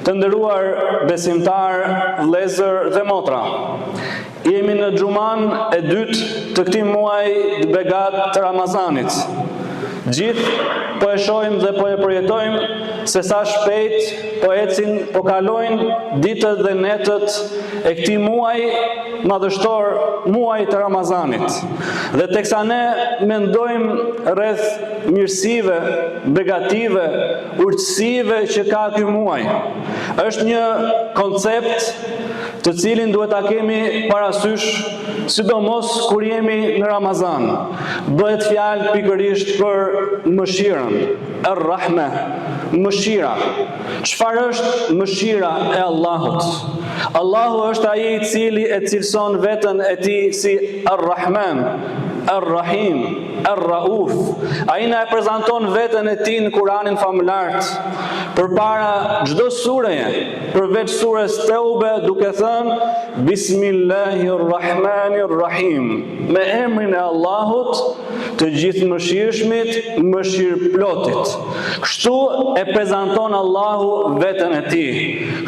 Të nderuar besimtar, vëllezër dhe motra, jemi në xhuman e dytë të këtij muaji të begat të Ramazanit. Gjithë po e shohim dhe po e përjetojmë se sa shpejt po ecin, po kalojnë ditët dhe netët e këtij muaji madhështor, muaji të Ramazanit. Dhe teksa ne mendojmë rreth mirësive, begative, urtësive që ka ky muaj, është një koncept të cilin duhet ta kemi parasysh, sidomos kur jemi në Ramazan. Bëhet fjalë pikërisht për mëshirën, ar-rahme, mëshira. Çfarë është mëshira e Allahut? Allahu është ai i cili e cilëson veten e tij si ar-Rahman, ar-Rahim, ar-Rauf. Ai na e prezanton veten e tij në Kur'anin famulart përpara çdo sureje, përveç surës Teube, duke thënë Bismillahirrahmanirrahim, me emrin e Allahut, të gjithëmëshirshmit, mëshirëplotit. Kështu e prezanton Allahu veten e tij.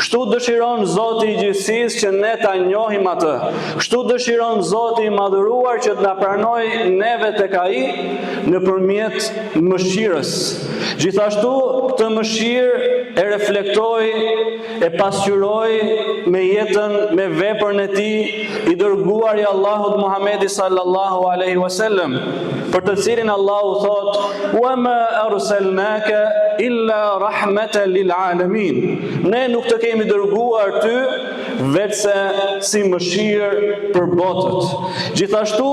Kështu dëshiron Zoti i gjithësisë që ne ta njohim atë. Kështu dëshiron Zoti i madhëruar që të na pranojë neve tek ai nëpërmjet mëshirës. Gjithashtu këtë mëshirë e reflektoi, e pasqyroi me jetën, me veprën e tij i dërguar i Allahut Muhamedi sallallahu alaihi wasallam, për të cilin Allahu thot: "Wa ma arsalnaka illa rahmatan lil alamin." Ne nuk të kemi dërguar ty vetëse si mëshirë për botët. Gjithashtu,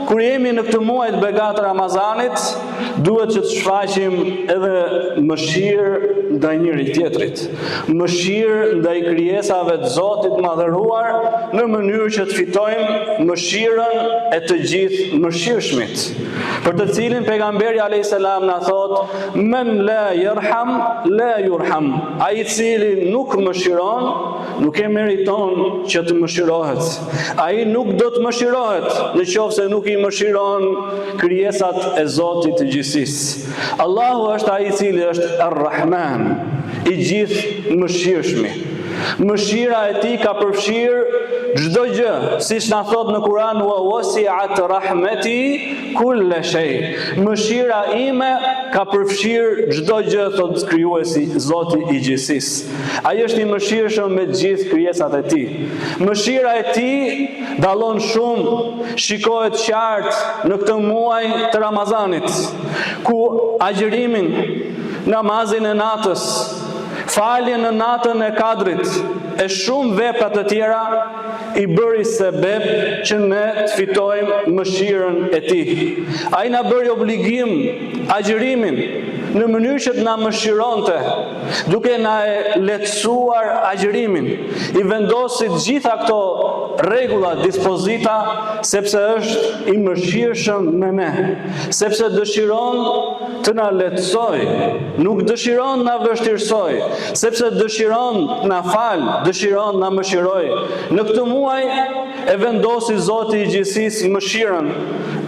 kur jemi në këtë muaj të begatë Ramazanit, duhet që të shfaqim edhe mëshirë ndaj njëri tjetrit, mëshirë ndaj krijesave të Zotit madhëruar, në mënyrë që të fitojmë mëshirën e të gjithë mëshirshmit, për të cilin pejgamberi alayhis salam na thot: "Men la yarham la yurham." Ai i cili nuk mëshiron, nuk e meriton që të mëshirohet. Ai nuk do të mëshirohet nëse nuk i mëshiron krijesat e Zotit të gjithësisë. Allahu është ai i cili është Ar-Rahman, i gjithë mëshirshmi. Mëshira e tij ka përfshirë çdo gjë, siç na thot në Kur'an: "Wa wasi'at rahmeti kull shay." Mëshira ime ka përfshirë çdo gjë, thot krijuesi, Zoti i gjithësisë. Ai është i mëshirshëm me të gjithë krijesat e tij. Mëshira e tij dallon shumë, shikohet qartë në këtë muaj të Ramazanit, ku agjërimin, namazin e natës, faljen në natën e Kadrit e shumë vepra të tjera i bëri sebeb që ne të fitojmë mëshirën e tij. Ai na bëri obligim agjërimin në mënyrë që të na mëshironte, duke na e lehtësuar agjërimin. I vendosi të gjitha këto rregulla, dispozita, sepse është i mëshirshëm me ne, sepse dëshiron të na lehtësoj, nuk dëshiron na vështirësoj, sepse dëshiron na fal, dëshiron na mëshiroj. Në këtë muaj e vendosi Zoti i gjithësisë mëshirën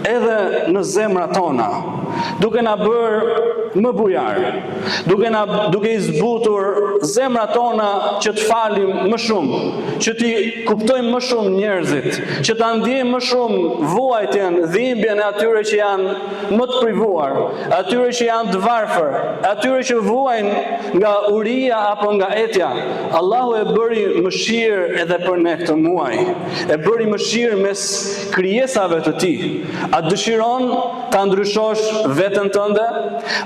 edhe në zemrat tona, duke na bërë më bujar, duke i zbutur zemrat tona që të falim më shumë, që t'i kuptojmë më shumë njerëzit, që ta ndjejmë më shumë vuajtjen, dhimbjen e atyre që janë më të privuar, atyre që janë të varfër, atyre që vuajnë nga uria apo nga etja. Allahu e bëri mëshirë edhe për ne këtë muaj. E bëri mëshirë mes krijesave të tij. A dëshiron ta ndryshosh veten tënde?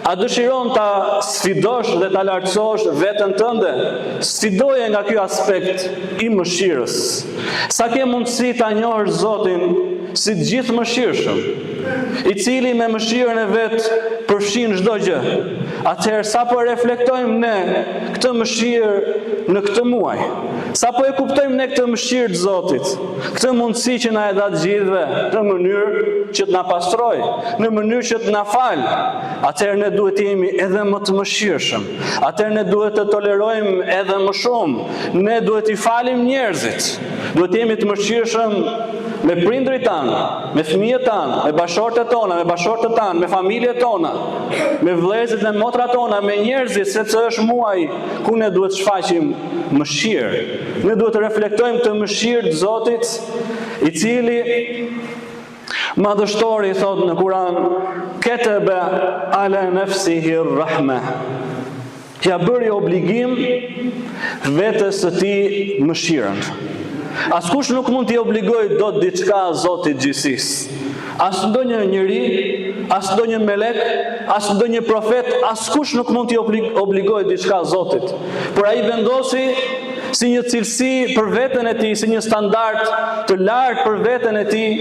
A dëshiron ta sfidosh dhe ta lartësosh veten tënde? Sfidoje nga ky aspekt i mëshirës. Sa ke mundësi ta njohësh Zotin si të gjithë mëshirshëm, i cili me mëshirën e vet përfshin çdo gjë. Atëherë sa po reflektojmë ne këtë mëshirë në këtë muaj? Sa po e kuptojmë ne këtë mëshirë të Zotit? Këtë mundësi që na e dha të gjithëve në mënyrë që të na pastroj, në mënyrë që të na fal. Atëherë ne duhet të jemi edhe më të mëshirshëm. Atëherë ne duhet të tolerojmë edhe më shumë. Ne duhet i falim njerëzit. Duhet të jemi të mëshirshëm me prindrit tanë, me fëmijët tanë, me bashortet tona, me bashortet tanë, me familjet tona, me vëllezërit dhe motrat tona, me njerëzit, sepse është muaj ku ne duhet shfaqim mëshirë. Ne duhet të reflektojmë këtë mëshirë të Zotit, i cili Madhështori thot në Kur'an, ketebe ala nafsihi rahme. Ja bëri obligim vetes së tij mëshirën. Askush nuk mund t'i obligoj dot diçka Zotit gjithësisë. As ndonjë njeri, as ndonjë melek, as ndonjë profet, askush nuk mund t'i obligoj diçka Zotit. Por ai vendosi si një cilësi për veten e tij, si një standard të lartë për veten e tij,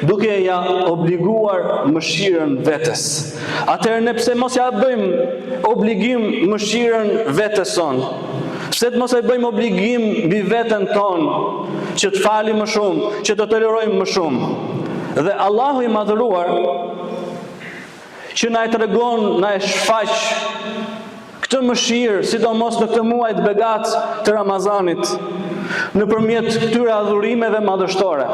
duke ja obliguar mëshirën vetes. Atëherë ne pse mos ja bëjmë obligim mëshirën vetes son? Pse mos e bëjmë obligim mbi veten tonë që të falim më shumë, që të tolerojmë më shumë? Dhe Allahu i madhëruar që na e tregon, na e shfaq këtë mëshirë, sidomos në këtë muaj të begat të Ramazanit, nëpërmjet këtyre adhurimeve madhështore,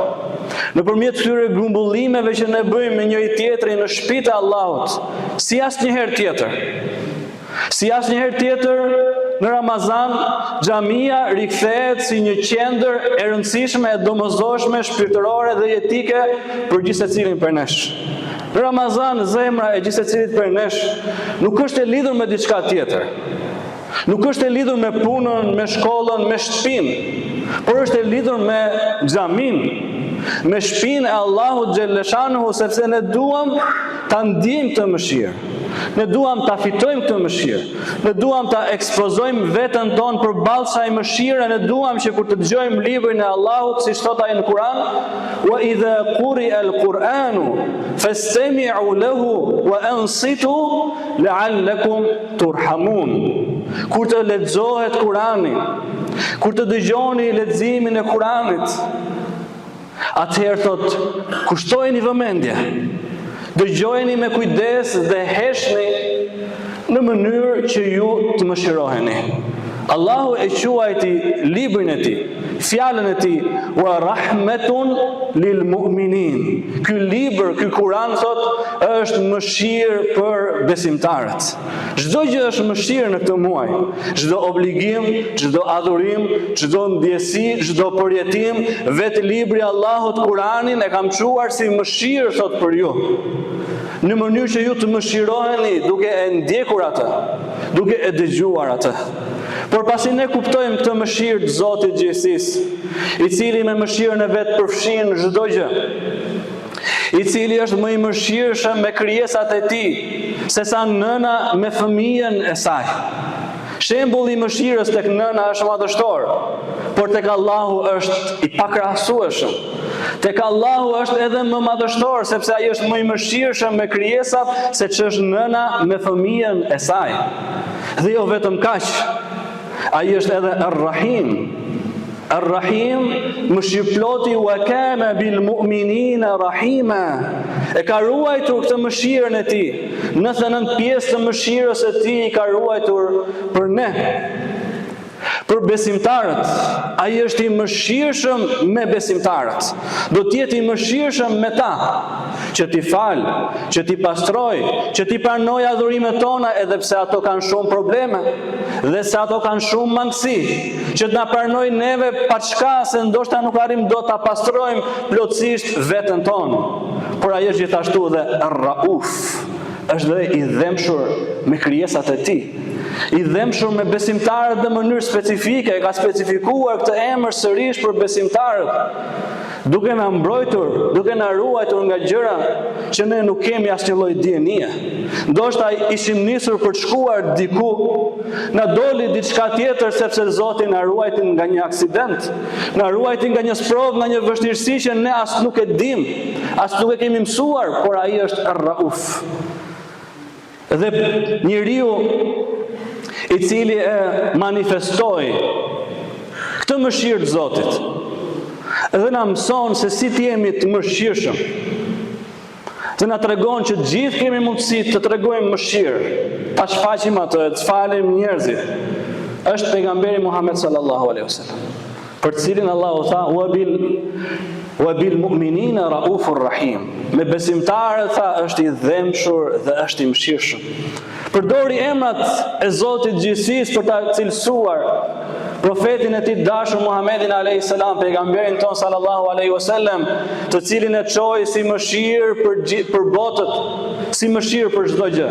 nëpërmjet këtyre grumbullimeve që ne bëjmë me njëri tjetrin në shtëpitë e Allahut, si asnjëherë tjetër. Si asnjëherë tjetër në Ramazan, xhamia rikthehet si një qendër e rëndësishme, e domosdoshme, shpirtërore dhe jetike për gjithë secilin prej nesh. Në Ramazan, zemra e gjithë secilit prej nesh nuk është e lidhur me diçka tjetër. Nuk është e lidhur me punën, me shkollën, me shtëpinë, por është e lidhur me xhamin, me shtëpinë e Allahut xhelleshanuhu, sepse ne duam ta ndjejmë këtë mëshirë. Ne duam ta fitojmë këtë mëshirë. Ne duam ta ekspozojmë veten tonë përballë kësaj mëshire. Ne duam që kur të dëgjojmë librin e Allahut, siç thot ai në Kur'an, wa idha quri'a al-Qur'anu fastami'u lahu wa ansitu la'allakum turhamun. Kur të lexohet Kur'ani, kur të dëgjoni leximin e Kur'anit, atëherë thot, kushtojeni vëmendje. Dëgjojeni me kujdes dhe heshni në mënyrë që ju të mëshiroheni. Allahu e quajti librin e tij, fjalën e tij, wa rahmetun lil mu'minin. Ky libër, ky Kur'an thot, është mëshirë për besimtarët. Çdo gjë është mëshirë në këtë muaj. Çdo obligim, çdo adhurim, çdo ndjesi, çdo përjetim, vetë libri i Allahut Kur'anin e kam quajtur si mëshirë thot për ju. Në mënyrë që ju të mëshiroheni duke e ndjekur atë, duke e dëgjuar atë. Por pasi ne kuptojmë këtë mëshirë të Zotit gjithësisë, i cili me mëshirën e vet përfshin çdo gjë, i cili është më i mëshirshëm me krijesat e tij, sesa nëna me fëmijën e saj. Shembulli i mëshirës tek nëna është madhështor, por tek Allahu është i pakrahasueshëm. Tek Allahu është edhe më madhështor, sepse ai është më i mëshirshëm me krijesat se ç'është nëna me fëmijën e saj. Dhe jo vetëm kaq, ai është edhe Ar-Rahim. Ar-Rahim, mëshirëploti, wa kana bil mu'minina rahima. E ka ruajtur këtë mëshirën e tij. 99 pjesë të mëshirës e tij i ka ruajtur për ne. Për besimtarët, ai është i mëshirshëm me besimtarët. Do të jetë i mëshirshëm me ta, që t'i falë, që t'i pastroj, që t'i pranoj adhurimet tona, edhe pse ato kanë shumë probleme, dhe se ato kanë shumë mangësi, që t'na pranoj neve pa çka, se ndoshta nuk arrim do ta pastrojmë plotësisht veten tonë. Por ai është gjithashtu dhe Ar-Rauf, është dhe i dhemshur me krijesat e tij. I dhemshur me besimtarët në mënyrë specifike, ka specifikuar këtë emër sërish për besimtarët, duke na mbrojtur, duke na ruajtur nga gjëra që ne nuk kemi asnjë lloj dienie. Ndoshta ishim nisur për të shkuar diku, na doli diçka tjetër sepse Zoti na ruajti nga një aksident, na ruajti nga një sprovë, nga një vështirësi që ne as nuk e dim, as nuk e kemi mësuar, por ai është Ar-Rauf. Dhe njeriu i cili e manifestoi këtë mëshirë të Zotit, dhe na mëson se si të jemi të mëshirshëm, dhe na tregon që gjithë kemi mundësi të tregojmë mëshirë, ta shfaqim atë, të falim njerëzit, është pejgamberi Muhammed sallallahu alaihi wasallam, për cilin Allahu tha, wa bil wa bil mu'minina raufur rahim. Me besimtarët tha është i dhemshur dhe është i mëshirshëm. Përdori emrat e Zotit gjithësisë për ta cilësuar profetin e tij dashur Muhammedin alayhis salam, pejgamberin ton sallallahu alaihi wasallam, të cilin e çoi si mëshirë për botët, si mëshirë për çdo gjë,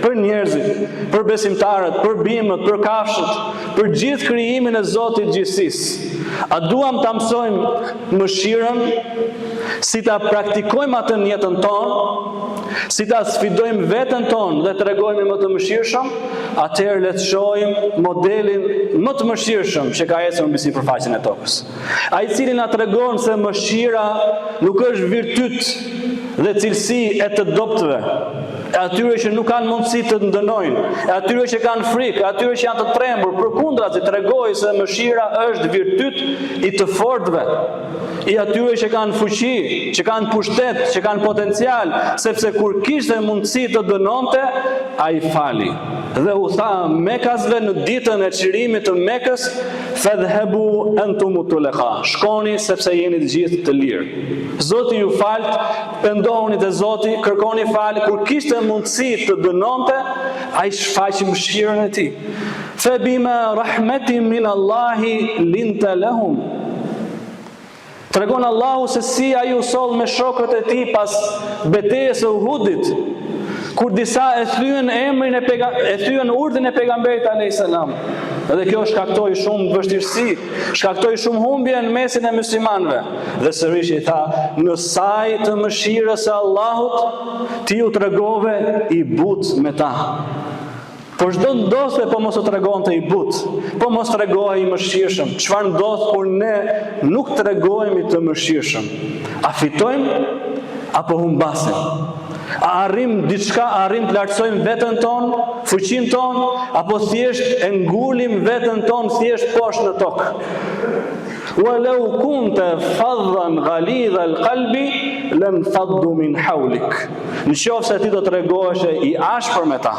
për njerëzit, për besimtarët, për bimët, për kafshët, për gjithë krijimin e Zotit gjithësisë. A duam ta mësojmë mëshirën, si ta praktikojmë atë në jetën tonë, si ta sfidojmë veten tonë dhe tregojmë më të mëshirshëm, atëherë le të shohim modelin më të mëshirshëm që ka ecur mbi sipërfaqen e tokës. Ai i cili na tregon se mëshira nuk është virtyt dhe cilësi e të dobtëve, e atyre që nuk kanë mundësi të ndënojnë, e atyre që kanë frikë, e atyre që janë të trembur, përkundrazi tregoi se mëshira është virtyt i të fortëve, i atyre që kanë fuqi, që kanë pushtet, që kanë potencial, sepse kur kishte mundësi të dënonte, ai fali. Dhe u tha Mekasve në ditën e çlirimit të Mekës, fadhhabu antum tulqa. Shkoni sepse jeni të gjithë të lirë. Zoti ju falt, pendohuni te Zoti, kërkoni falje. Kur kishte mundësi të dënonte, ai shfaqi mëshirën e tij. Fa bima rahmatin min Allahi linta lahum. Tregon Allahu se si ai u soll me shokët e tij pas betejës së Uhudit, kur disa e thyen urdhën e pejgamberit alayhis salam. Dhe kjo shkaktoi shumë vështirësi, shkaktoi shumë humbje në mesin e muslimanëve. Dhe sërish i tha, në saj të mëshirës së Allahut, ti u tregove i butë me ta. Por çdo ndodhte po mos u tregonte i butë, po mos tregohej i mëshirshëm. Çfarë ndodh kur ne nuk tregohemi të mëshirshëm? A fitojmë apo humbasim? A arrim diçka, a arrim të lartësojmë veten tonë, fuqinë tonë, apo thjesht e ngulim veten tonë thjesht poshtë në tokë? Walau kunta faddan ghalidha alqalbi lam faddu min hawlik. Nëse ti do të tregohesh i ashpër me ta,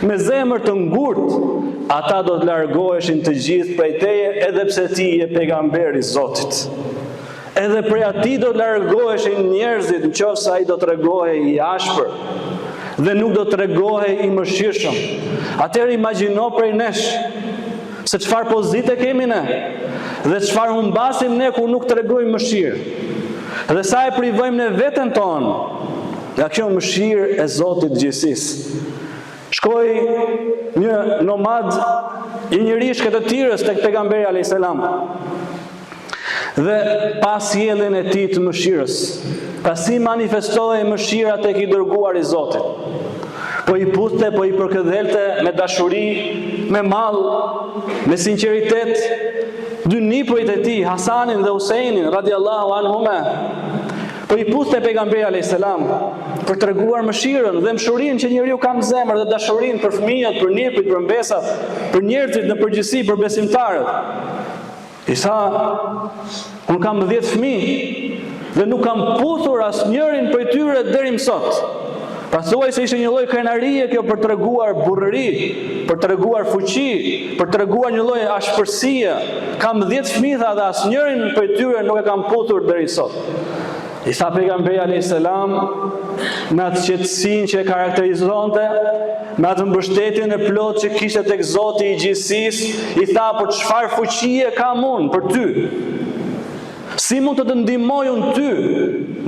me zemër të ngurtë, ata do të largoheshin të gjithë prej teje, edhe pse ti je pejgamberi i Zotit. Edhe prej atij do të largoheshin njerëzit nëse ai do të tregohej i ashpër dhe nuk do të tregohej i mëshirshëm. Atëherë imagjino prej nesh se çfarë pozite kemi ne dhe çfarë humbasim ne kur nuk tregojmë mëshirë. Dhe sa e privojmë ne veten tonë nga kjo mëshirë e Zotit gjithësisë. Shkoi një nomad i një rishke të Tirës tek pejgamberi alayhis salam. Dhe pas sjelljen e tij të mëshirës, pasi manifestohej mëshira tek i dërguari i Zotit. Po i puthte, po i përkëdhelte me dashuri, me mall, me sinqeritet, dy nipërit e tij, Hasanin dhe Husejnin radiallahu anhuma. Po i puthte pejgamberi alayhis salam për të treguar mëshirën dhe mshurinë që njeriu ka në zemër dhe dashurinë për fëmijët, për nipërit, për mbesat, për njerëzit në përgjithësi, për besimtarët. I tha, unë kam 10 fëmijë dhe nuk kam puthur asnjërin prej tyre deri më sot. Pra thuaj se ishte një lloj krenarie kjo për treguar burrëri, për treguar fuqi, për treguar një lloj ashpërsie. Kam 10 fëmijë dhe asnjërin prej tyre nuk e kam puthur deri sot. I tha pejgamberi alayhis salam, me atë qetësinë që e karakterizonte, me atë mbështetjen e plotë që kishte tek Zoti i gjithësisë, i tha, por çfarë fuqie kam unë për ty? Si mund të të ndihmoj unë ty,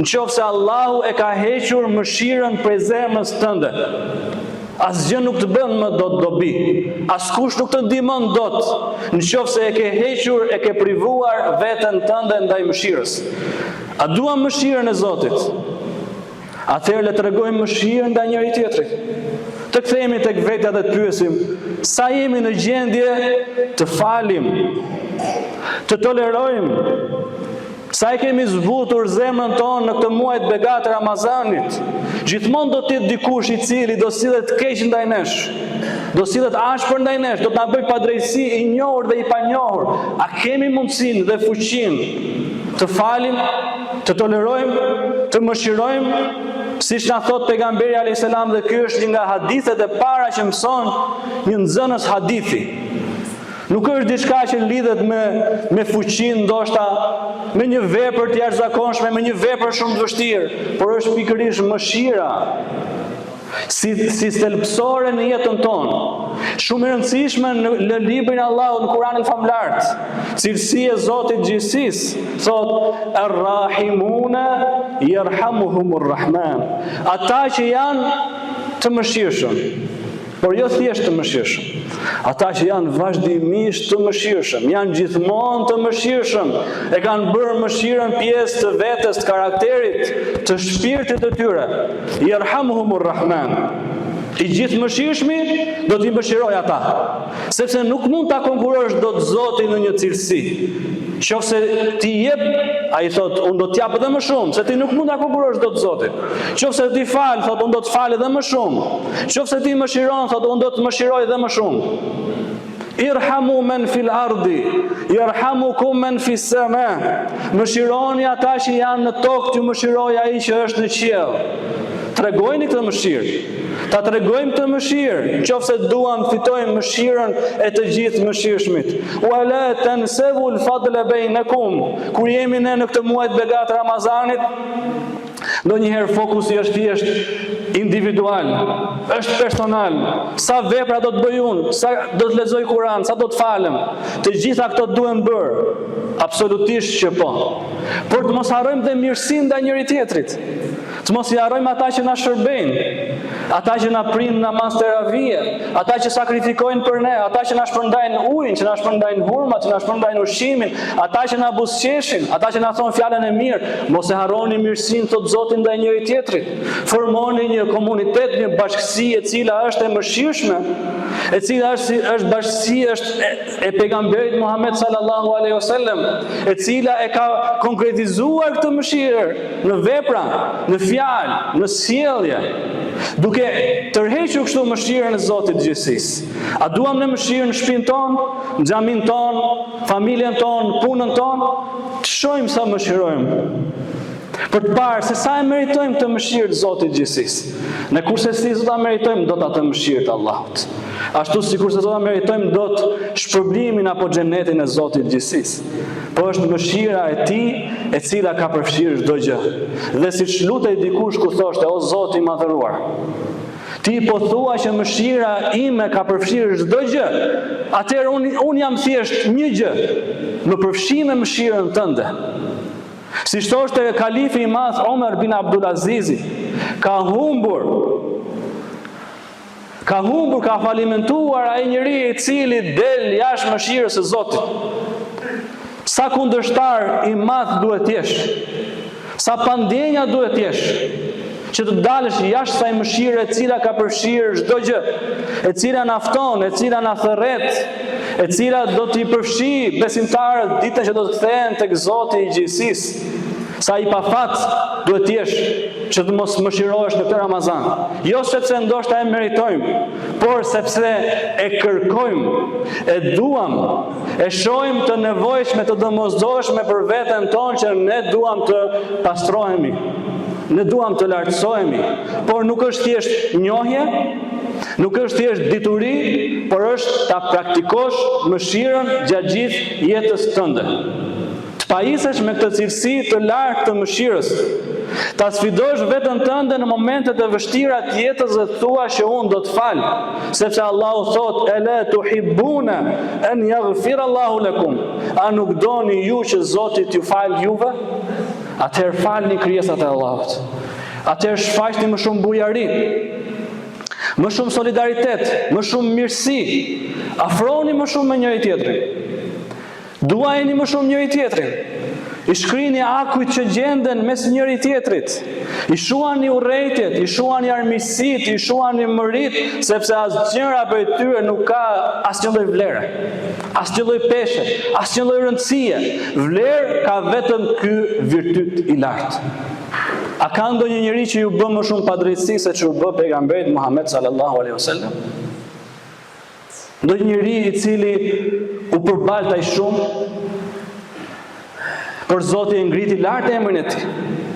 nëse Allahu e ka hequr mëshirën prej zemrës tënde? Asgjë nuk të bën më dot dobi. Askush nuk të ndihmon dot, nëse e ke hequr, e ke privuar veten tënde ndaj mëshirës. A duam mëshirën e Zotit? Atëherë le të tregojmë mëshirën ndaj njëri tjetrit. Të kthehemi tek vetja dhe të pyesim, sa jemi në gjendje të falim, të tolerojmë, sa e kemi zbutur zemrën tonë në këtë muaj të begatë të Ramazanit. Gjithmonë do të jetë dikush i cili do sillet keq ndaj nesh, do sillet ashpër ndaj nesh, do të na bëjë padrejtësi i njohur dhe i panjohur. A kemi mundësinë dhe fuqinë të falim, të tolerojmë, të mëshirojmë, siç na thot pejgamberi alayhis salam, dhe ky është një nga hadithet e para që mëson një nxënës hadithi. Nuk është diçka që lidhet me fuqinë, ndoshta me një vepër të jashtëzakonshme, me një vepër shumë të vështirë, por është pikërisht mëshira. Si thelbësore në jetën tonë. Shumë e rëndësishme në librin e Allahut, në Kur'anin famlart. Cilësia e Zotit gjithësisë, thot Ar-Rahimuna yarhamuhumur Rahman. Ata që janë të mëshirshëm, por jo thjesht të mëshirshëm. Ata që janë vazhdimisht të mëshirshëm, janë gjithmonë të mëshirshëm, e kanë bërë mëshirën pjesë të vetes, të karakterit, të shpirtit të tyre. Yarhamuhumur Rahman. I gjithë mëshirshmi do t'i mëshiroj ata, sepse nuk mund ta konkurosh dot Zotin në një cilësi. Qofse ti jep, ai thot, unë do t'jap edhe më shumë, se ti nuk mund ta konkurosh dot Zotin. Qofse ti fal, thot, unë do të fal edhe më shumë. Qofse ti mëshiron, thot, unë do të mëshiroj edhe më shumë. Irhamu men fil ardi, yarhamukum men fis sama. Mëshironi ata që janë në tokë, t'ju mëshiroj ai që është në qiell. Tregojni këtë mëshirë. Ta tregojmë të mëshirë, nëse duam fitojmë mëshirën e të gjithë mëshirshmit. Wala tansabu al-fadla bainakum. Kur jemi ne në këtë muaj të begat Ramazanit, ndonjëherë fokusi është thjesht individual, është personal. Sa vepra do të bëj unë, sa do të lexoj Kur'an, sa do të falem. Të gjitha këto duhen bërë. Absolutisht që po. Por të mos harrojmë dhe mirësinë ndaj njëri tjetrit. Të mos i harrojmë ata që na shërbejnë, ata që na prinë namaz teravie, ata që sakrifikojnë për ne, ata që na shpërndajnë ujin, që na shpërndajnë hurmat, që na shpërndajnë ushqimin, ata që na buzëqeshin, ata që na thonë fjalën e mirë. Mos e harroni mirësinë, thot Zoti, ndaj njëri tjetrit. Formoni një komunitet, një bashkësi e cila është e mëshirshme, e cila është bashkësi e pejgamberit Muhammed sallallahu alaihi wasallam, e cila e ka konkretizuar këtë mëshirë në vepra, në fjalë, në sjellje, duke tërhequr kështu mëshirën e Zotit gjithësisë. A duam ne mëshirën në shtëpinë tonë, në xhamin tonë, familjen tonë, punën tonë? Të shohim sa mëshirojmë. Për të parë se sa e meritojmë të mëshirë të Zotit gjithësisë. Ne kurse si do ta meritojmë do ta të mëshirë të Allahut. Ashtu sikur se do ta meritojmë do të shpërblimin apo xhenetin e Zotit gjithësisë. Po është mëshira e Tij e cila ka përfshirë çdo gjë. Dhe siç lutej dikush ku thoshte, o Zoti i madhëruar, Ti po thua që mëshira ime ka përfshirë çdo gjë. Atëherë unë jam thjesht një gjë. Më përfshi me mëshirën tënde. Si thoshte kalifi i madh Omer bin Abdulaziz, ka humbur, ka falimentuar ai njeri i cili del jashtë mëshirës së Zotit. Sa kundërshtar i madh duhet t'jesh, sa pandjenja duhet t'jesh, që të dalësh jashtë saj mëshire e cila ka përfshirë çdo gjë, e cila na fton, e cila na thërret, e cila do t'i përfshi besimtarët ditën që do të kthehen tek Zoti i gjithësisë. Sa i pafat duhet t'jesh që të mos mëshirohesh në këtë Ramazan. Jo sepse ndoshta e meritojmë, por sepse e kërkojmë, e duam, e shohim të nevojshme, të domosdoshme për veten tonë që ne duam të pastrohemi, ne duam të lartësohemi, por nuk është thjesht njohje, nuk është thjesht dituri, por është ta praktikosh mëshirën gjatë gjithë jetës tënde. Pajisesh me këtë cilësi të lartë të mëshirës. Ta sfidosh veten tënde në momentet e vështira të jetës dhe thua që unë do të fal, sepse Allahu thot: "Ela tuhibbuna an yaghfira Allahu lakum." A nuk doni ju që Zoti t'ju fal juve? Atëherë falni krijesat e Allahut. Atëherë shfaqni më shumë bujari, më shumë solidaritet, më shumë mirësi. Afroni më shumë me njëri tjetrin. Duajeni më shumë njëri tjetrin. I shkrini akujt që gjenden mes njëri tjetrit. I shuani urrejtjet, i shuani armiqësit, i shuani mërit, sepse asgjëra prej tyre nuk ka asnjë lloj vlere, asnjë lloj peshe, asnjë lloj rëndësie. Vlerë ka vetëm ky virtyt i lartë. A ka ndonjë njeri që ju bë më shumë padrejtësi se që u bë pejgamberit Muhammed sallallahu alaihi wasallam? Ndonjë njeri i cili u përbaltaj shumë, por Zoti e ngriti lart emrin e tij.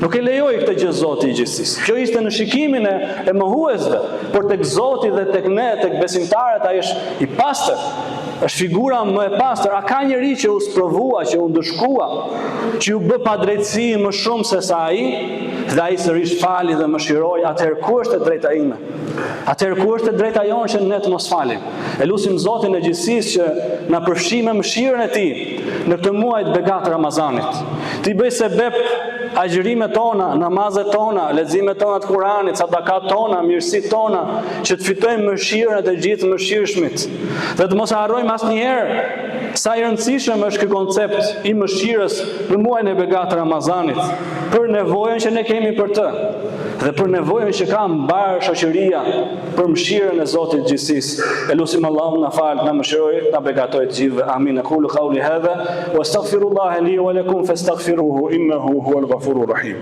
Nuk e lejoi këtë gjë Zoti i gjithësisë. Kjo ishte në shikimin e mohuesve, por tek Zoti dhe tek ne, tek besimtarët, ai është i pastër. është figura më e pastër. A ka njeri që u sprovua, që u ndëshkua, që u bë padrejtësi më shumë se sa ai, dhe ai sërish fali dhe mëshiroi, atëherë ku është e drejta ime? Atëherë ku është e drejta jonë që ne të mos falim? E lutim Zotin e gjithësisë që na përfshi me mëshirën e Tij në këtë muaj të begatë Ramazanit. Ti bëj sebeb agjërimet tona, namazet tona, leximet tona të Kuranit, sadakat tona, mirësitë tona, që të fitojmë mëshirën e të gjithë mëshirshmit. Dhe të mos harrojmë asnjëherë sa i rëndësishëm është ky koncept i mëshirës në muajin e begatë Ramazanit, për nevojën që ne kemi për të, dhe për nevojën që ka mbar shoqëria për mëshirën e Zotit të gjithësisë. Elusim Allahun na fal, na mëshiroj, na begatoj të gjithëve. Amin. Aqulu qawli hadha wa astaghfirullaha li wa lakum fastaghfiruhu innahu huwal ghafurur rahim.